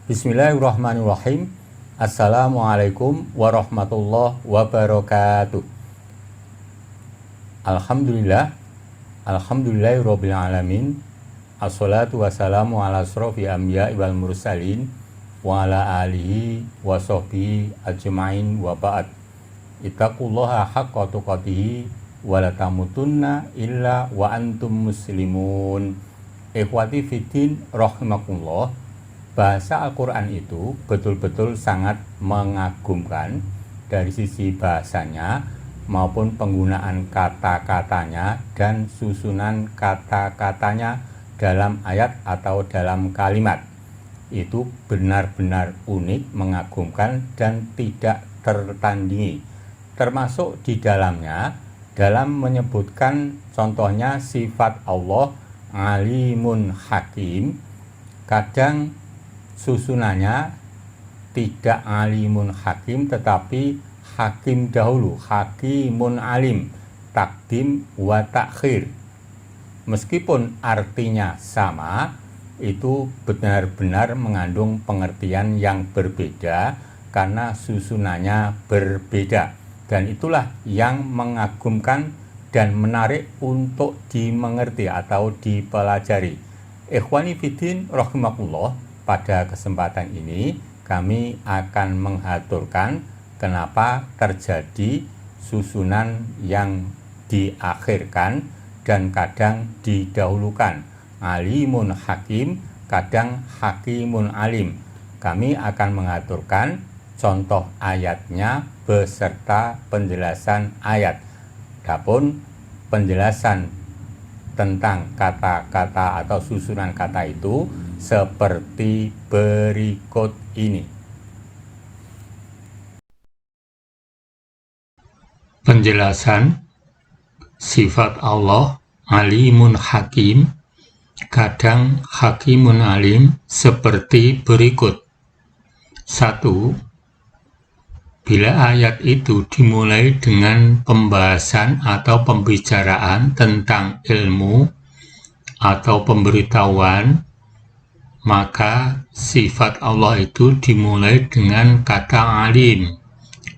Bismillahirrahmanirrahim. Assalamualaikum warahmatullahi wabarakatuh. Alhamdulillahirabbil alamin. Assalatu wassalamu ala asrofil anbiya'i wal mursalin wa ala alihi wa sahbihi ajmain wa ba'd. Ittaqullaha haqqa tuqatih wa la tamutunna illa wa antum muslimun. Ikhwati fiddin rahimakumullah. Bahasa Al-Quran itu betul-betul sangat mengagumkan dari sisi bahasanya maupun penggunaan kata-katanya dan susunan kata-katanya dalam ayat atau dalam kalimat. Itu benar-benar unik, mengagumkan dan tidak tertandingi. Termasuk di dalamnya dalam menyebutkan contohnya sifat Allah Alimun Hakim. Kadang susunannya tidak alimun hakim tetapi hakim dahulu, hakimun alim, takdim wa takhir. Meskipun artinya sama, itu benar-benar mengandung pengertian yang berbeda karena susunannya berbeda, dan itulah yang mengagumkan dan menarik untuk dimengerti atau dipelajari. Ikhwani fiddin rahimakumullah. Pada kesempatan ini kami akan mengaturkan kenapa terjadi susunan yang diakhirkan dan kadang didahulukan. Alimun hakim, kadang hakimun alim. Kami akan mengaturkan contoh ayatnya beserta penjelasan ayat. Adapun penjelasan tentang kata-kata atau susunan kata itu seperti berikut ini. Penjelasan sifat Allah Alimun Hakim, kadang Hakimun Alim seperti berikut. 1. Bila ayat itu dimulai dengan pembahasan atau pembicaraan tentang ilmu atau pemberitahuan, maka sifat Allah itu dimulai dengan kata alim,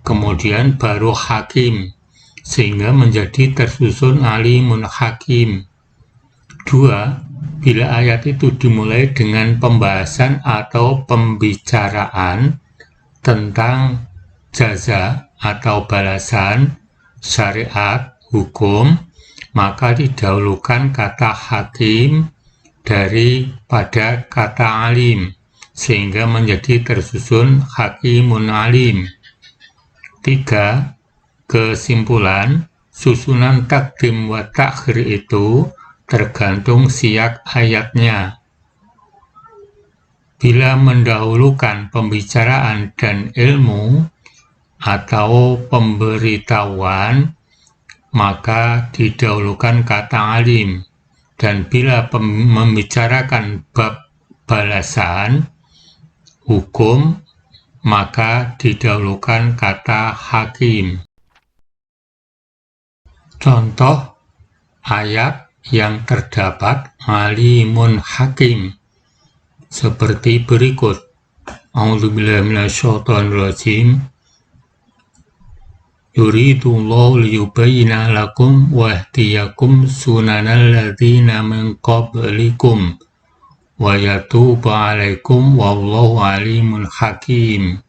kemudian baru hakim, sehingga menjadi tersusun alimun hakim. 2. Bila ayat itu dimulai dengan pembahasan atau pembicaraan tentang jaza atau balasan, syariat, hukum, maka didahulukan kata hakim daripada kata alim, sehingga menjadi tersusun hakimun alim. 3. Kesimpulan, susunan takdim wa takhir itu tergantung siyak ayatnya. Bila mendahulukan pembicaraan dan ilmu atau pemberitahuan, maka didahulukan kata alim, dan bila membicarakan bab balasan hukum, maka didahulukan kata hakim. Contoh ayat yang terdapat alimun hakim seperti berikut. A'udzubillahi minasyaitonirrajim. Yuridullahu liyubayyina lakum wa yahdiyakum sunanal ladzina min qablikum wa yatuba 'alaikum wallahu alimun hakim.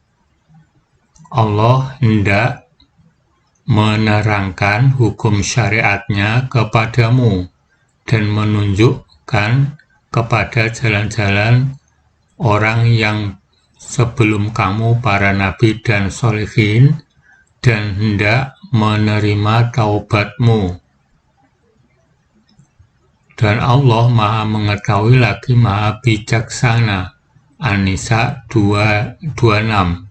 Allah hendak menerangkan hukum syariatnya kepadamu dan menunjukkan kepada jalan-jalan orang yang sebelum kamu, para nabi dan sholihin, dan hendak menerima taubatmu. Dan Allah Maha Mengetahui lagi Maha Bijaksana. An-Nisa 2:26.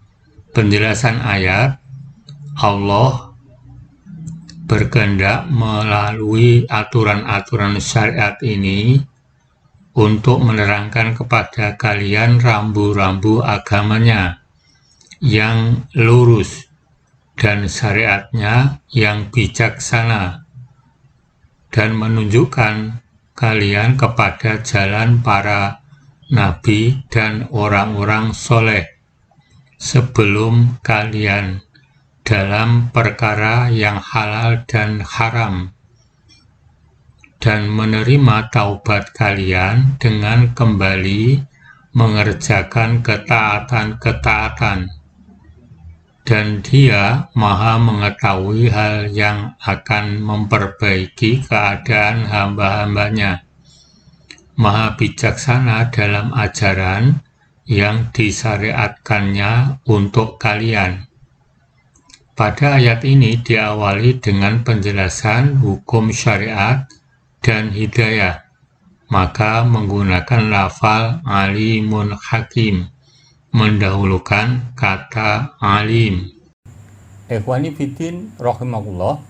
Penjelasan ayat, Allah berkehendak melalui aturan-aturan syariat ini untuk menerangkan kepada kalian rambu-rambu agamanya yang lurus dan syariatnya yang bijaksana, dan menunjukkan kalian kepada jalan para nabi, dan orang-orang soleh sebelum kalian dalam perkara yang halal dan haram, dan menerima taubat kalian dengan kembali mengerjakan ketaatan-ketaatan, dan Dia Maha mengetahui hal yang akan memperbaiki keadaan hamba-hambanya, Maha bijaksana dalam ajaran yang disyariatkannya untuk kalian. Pada ayat ini diawali dengan penjelasan hukum syariat dan hidayah, maka menggunakan lafal alimun hakim, mendahulukan kata alim. Ikhwani Fiddin Rahimahullah,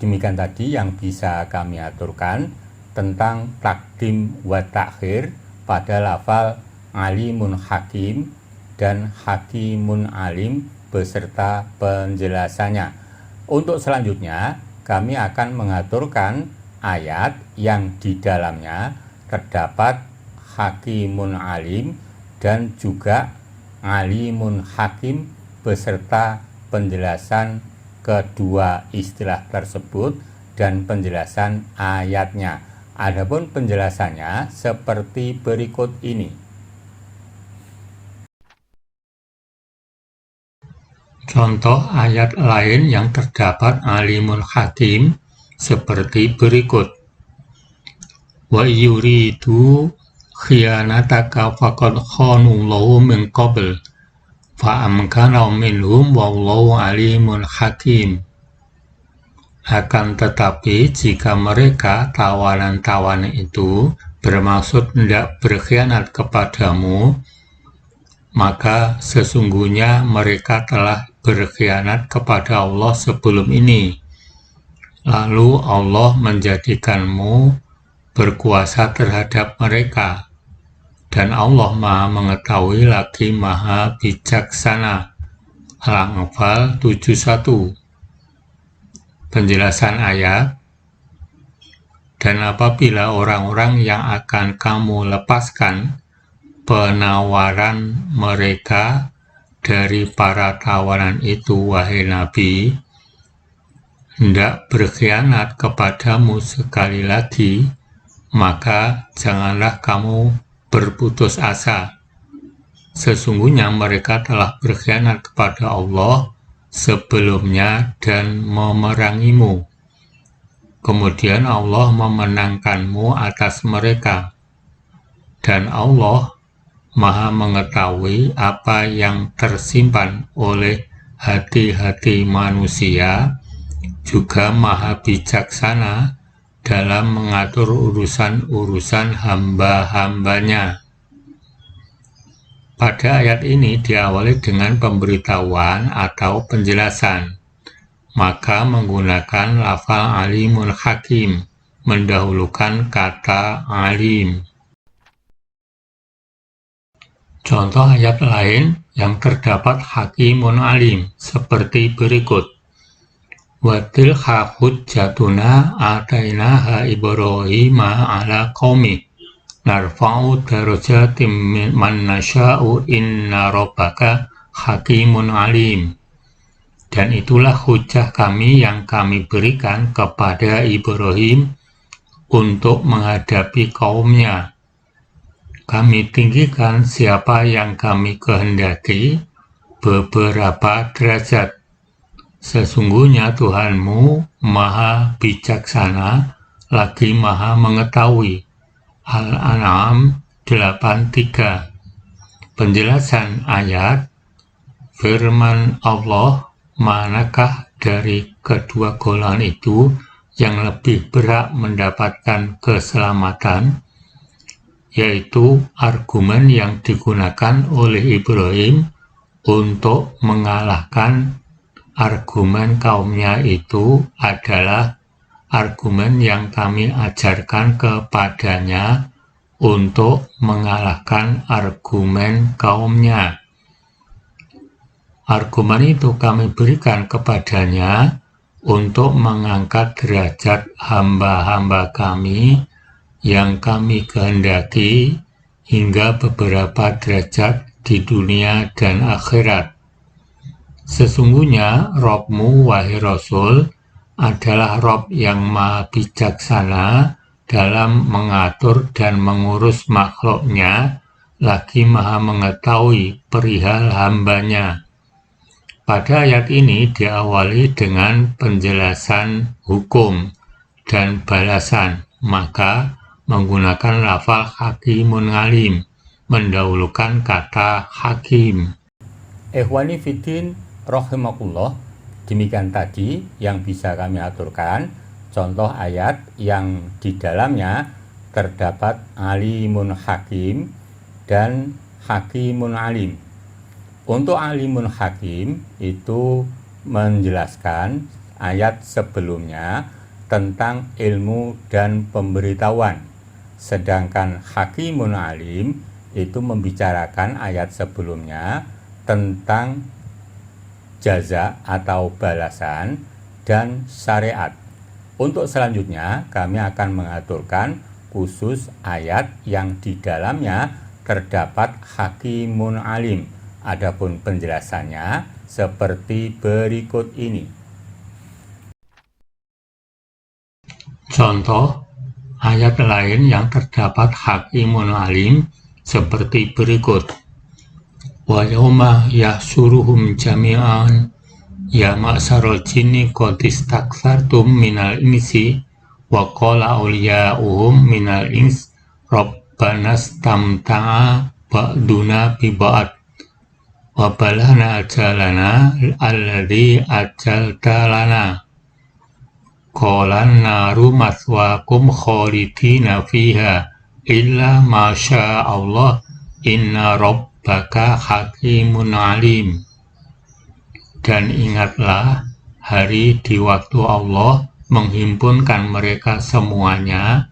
demikian tadi yang bisa kami aturkan tentang takdim wa takhir pada lafal alimun hakim dan hakimun alim beserta penjelasannya. Untuk selanjutnya, kami akan mengaturkan ayat yang di dalamnya terdapat hakimun alim dan juga alimun hakim beserta penjelasan kedua istilah tersebut dan penjelasan ayatnya. Adapun penjelasannya seperti berikut ini. Contoh ayat lain yang terdapat alimun hakim seperti berikut. Wa yuridu khiyanataka faqad khanullahu min qabl fa amkana minhum wallahu alimun hakim. Akan tetapi jika mereka tawanan-tawanan itu bermaksud hendak berkhianat kepadamu, maka sesungguhnya mereka telah berkhianat kepada Allah sebelum ini. Lalu Allah menjadikanmu berkuasa terhadap mereka, dan Allah Maha mengetahui lagi Maha bijaksana. Al-Anfal 71. Penjelasan ayat. Dan apabila orang-orang yang akan kamu lepaskan penawaran mereka dari para tawanan itu, wahai Nabi, hendak berkhianat kepadamu sekali lagi, maka janganlah kamu berputus asa. Sesungguhnya mereka telah berkhianat kepada Allah sebelumnya dan memerangimu. Kemudian Allah memenangkanmu atas mereka. Dan Allah Maha mengetahui apa yang tersimpan oleh hati-hati manusia, juga Maha bijaksana dalam mengatur urusan-urusan hamba-hambanya. Pada ayat ini diawali dengan pemberitahuan atau penjelasan, maka menggunakan lafal alimun hakim, mendahulukan kata alim. Contoh ayat lain yang terdapat hakimun alim seperti berikut. Wa tilka hujjatuna atainaha Ibrahima ala qaumi narfa'u darajatin man nasya'u inna rabbaka hakimun alim. Dan itulah hujjah kami yang kami berikan kepada Ibrahim untuk menghadapi kaumnya. Kami tinggikan siapa yang kami kehendaki beberapa derajat. Sesungguhnya Tuhanmu Maha bijaksana, lagi Maha mengetahui. Al-An'am 83. Penjelasan ayat. Firman Allah, manakah dari kedua golongan itu yang lebih berhak mendapatkan keselamatan? Yaitu argumen yang digunakan oleh Ibrahim untuk mengalahkan argumen kaumnya itu adalah argumen yang kami ajarkan kepadanya untuk mengalahkan argumen kaumnya. Argumen itu kami berikan kepadanya untuk mengangkat derajat hamba-hamba kami yang kami kehendaki, hingga beberapa derajat di dunia dan akhirat. Sesungguhnya Robmu, wahai Rasul, adalah Rob yang maha bijaksana dalam mengatur dan mengurus makhluknya, lagi maha mengetahui perihal hambanya. Pada ayat ini diawali dengan penjelasan hukum dan balasan, maka menggunakan lafal hakimun alim, mendahulukan kata hakim. Ikhwani fiddin rahimakumullah, demikian tadi yang bisa kami aturkan contoh ayat yang di dalamnya terdapat alimun hakim dan hakimun alim. Untuk alimun hakim itu menjelaskan ayat sebelumnya tentang ilmu dan pemberitahuan, sedangkan hakimun alim itu membicarakan ayat sebelumnya tentang jaza atau balasan dan syariat. Untuk selanjutnya kami akan mengaturkan khusus ayat yang di dalamnya terdapat hakimun alim. Adapun penjelasannya seperti berikut ini. Contoh ayat lain yang terdapat hakimun alim seperti berikut. Wa yawma yahsuruhum jami'an ya ma'syaral jinni qad istakthartum minal insi wa qala awliya'uhum minal ins rabbana istamta'a ba'duna bi ba'd wa balagna ajalana alladzi ajalta lana qalan naru maswaakum khalidina fiha illa ma syaa Allah inna rabbaka hakimun alim. Dan ingatlah hari di waktu Allah menghimpunkan mereka semuanya,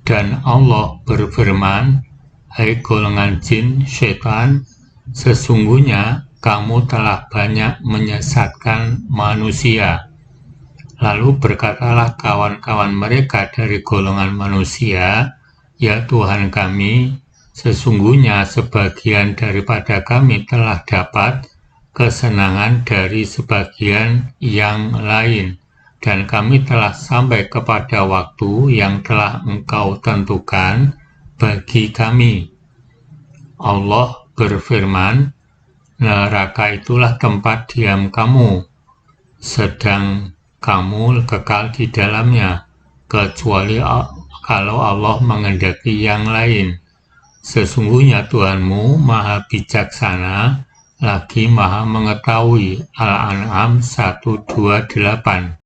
dan Allah berfirman, hai golongan jin syaitan, sesungguhnya kamu telah banyak menyesatkan manusia. Lalu berkatalah kawan-kawan mereka dari golongan manusia, ya Tuhan kami, sesungguhnya sebagian daripada kami telah dapat kesenangan dari sebagian yang lain, dan kami telah sampai kepada waktu yang telah Engkau tentukan bagi kami. Allah berfirman, neraka itulah tempat diam kamu, sedang kamu kekal di dalamnya, kecuali kalau Allah menghendaki yang lain. Sesungguhnya Tuhanmu maha bijaksana, lagi maha mengetahui. Al-An'am 128.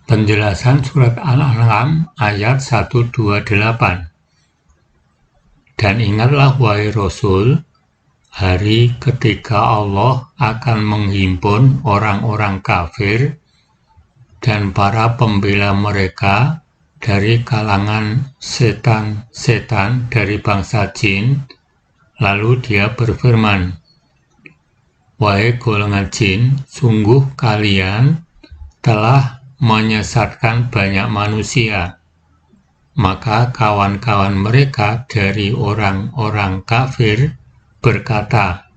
Penjelasan surat Al-An'am ayat 128. Dan ingatlah wahai Rasul, hari ketika Allah akan menghimpun orang-orang kafir dan para pembela mereka dari kalangan setan-setan dari bangsa jin. Lalu dia berfirman, wahai golongan jin, sungguh kalian telah menyesatkan banyak manusia. Maka kawan-kawan mereka dari orang-orang kafir berkata,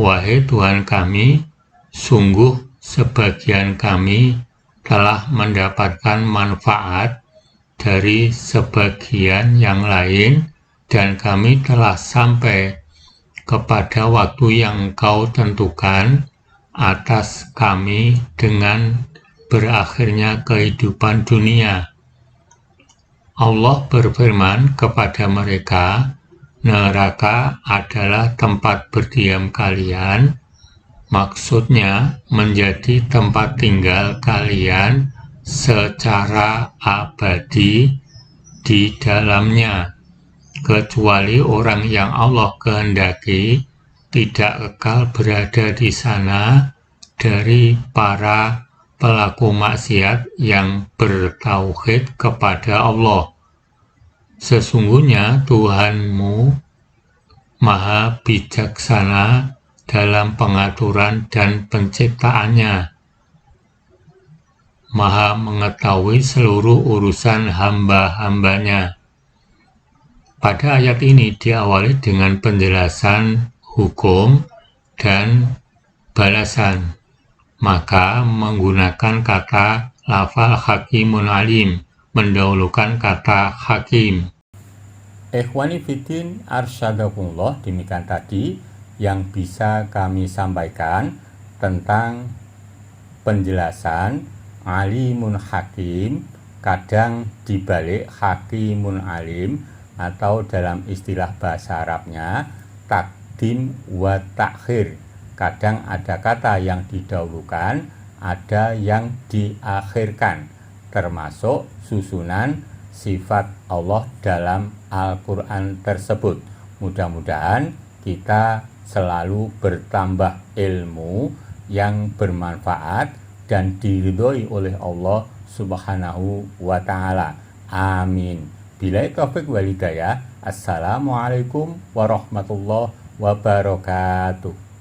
wahai Tuhan kami, sungguh sebagian kami telah mendapatkan manfaat dari sebagian yang lain, dan kami telah sampai kepada waktu yang Engkau tentukan atas kami dengan berakhirnya kehidupan dunia. Allah berfirman kepada mereka, neraka adalah tempat berdiam kalian, maksudnya menjadi tempat tinggal kalian secara abadi di dalamnya, kecuali orang yang Allah kehendaki tidak kekal berada di sana dari para pelaku maksiat yang bertauhid kepada Allah. Sesungguhnya Tuhanmu maha bijaksana dalam pengaturan dan penciptaannya. Maha mengetahui seluruh urusan hamba-hambanya. Pada ayat ini diawali dengan penjelasan hukum dan balasan, maka menggunakan kata lafal hakimun alim, mendahulukan kata hakim. Ikhwani fiddin arsyadakumullah, demikian tadi yang bisa kami sampaikan tentang penjelasan alimun hakim, kadang dibalik hakimun alim, atau dalam istilah bahasa Arabnya takdim wa takhir. Kadang ada kata yang didahulukan, ada yang diakhirkan, termasuk susunan sifat Allah dalam Al-Quran tersebut. Mudah-mudahan kita selalu bertambah ilmu yang bermanfaat dan diridhoi oleh Allah Subhanahu wa ta'ala. Amin. Billahi taufiq wal hidayah. Assalamualaikum warahmatullahi wabarakatuh.